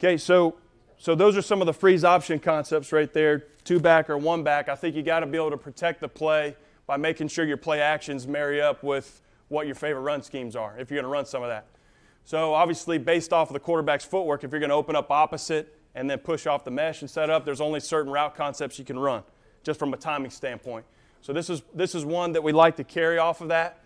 Okay, so those are some of the freeze option concepts right there, 2-back or 1-back. I think you got to be able to protect the play by making sure your play actions marry up with what your favorite run schemes are, if you're going to run some of that. So obviously, based off of the quarterback's footwork, if you're going to open up opposite and then push off the mesh and set up, there's only certain route concepts you can run, just from a timing standpoint. So this is one that we like to carry off of that.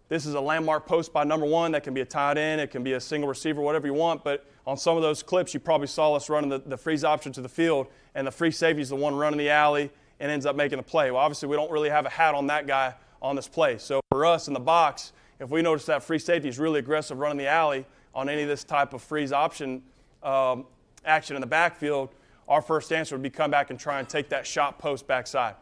This is a landmark post by number 1. That can be a tight end. It can be a single receiver, whatever you want. But on some of those clips, you probably saw us running the freeze option to the field, and the free safety is the one running the alley and ends up making the play. Well, obviously, we don't really have a hat on that guy on this play. So for us in the box, if we notice that free safety is really aggressive running the alley on any of this type of freeze option action in the backfield, our first answer would be come back and try and take that shot post backside.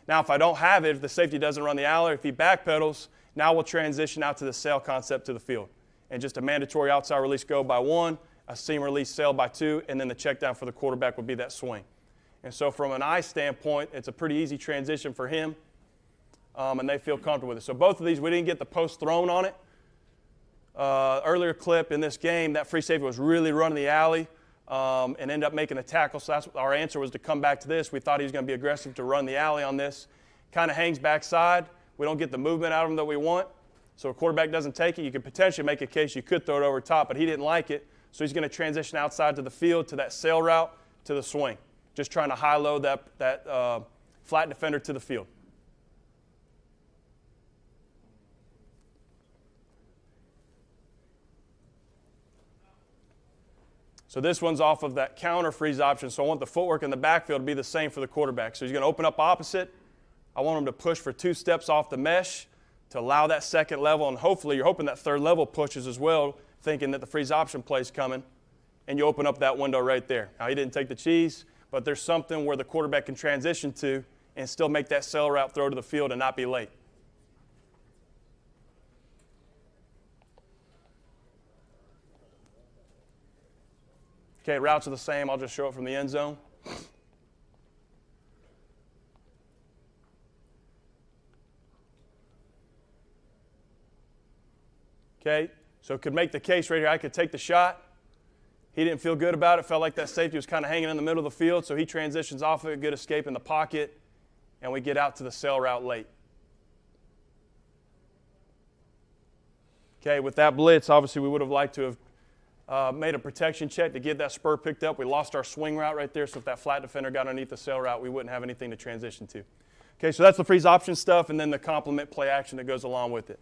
Now, if I don't have it, if the safety doesn't run the alley, if he backpedals, now we'll transition out to the sail concept to the field. And just a mandatory outside release go by 1, a seam release sail by 2, and then the check down for the quarterback would be that swing. And so from an eye standpoint, it's a pretty easy transition for him, and they feel comfortable with it. So both of these, we didn't get the post thrown on it. Earlier clip in this game, that free safety was really running the alley and ended up making the tackle. So that's our answer was to come back to this. We thought he was going to be aggressive to run the alley on this. Kind of hangs backside. We don't get the movement out of him that we want. So a quarterback doesn't take it. You could potentially make a case you could throw it over top, but he didn't like it. So he's going to transition outside to the field to that sail route to the swing. Just trying to high-load that flat defender to the field. So this one's off of that counter freeze option. So I want the footwork in the backfield to be the same for the quarterback. So he's going to open up opposite. I want him to push for 2 steps off the mesh to allow that second level, and hopefully you're hoping that third level pushes as well, thinking that the freeze option play is coming, and you open up that window right there. Now, he didn't take the cheese, but there's something where the quarterback can transition to and still make that sail route throw to the field and not be late. Okay, routes are the same. I'll just show it from the end zone. Okay, so could make the case right here. I could take the shot. He didn't feel good about it. Felt like that safety was kind of hanging in the middle of the field, so he transitions off of it, good escape in the pocket, and we get out to the sail route late. Okay, with that blitz, obviously we would have liked to have made a protection check to get that spur picked up. We lost our swing route right there, so if that flat defender got underneath the sail route, we wouldn't have anything to transition to. Okay, so that's the freeze option stuff, and then the complement play action that goes along with it.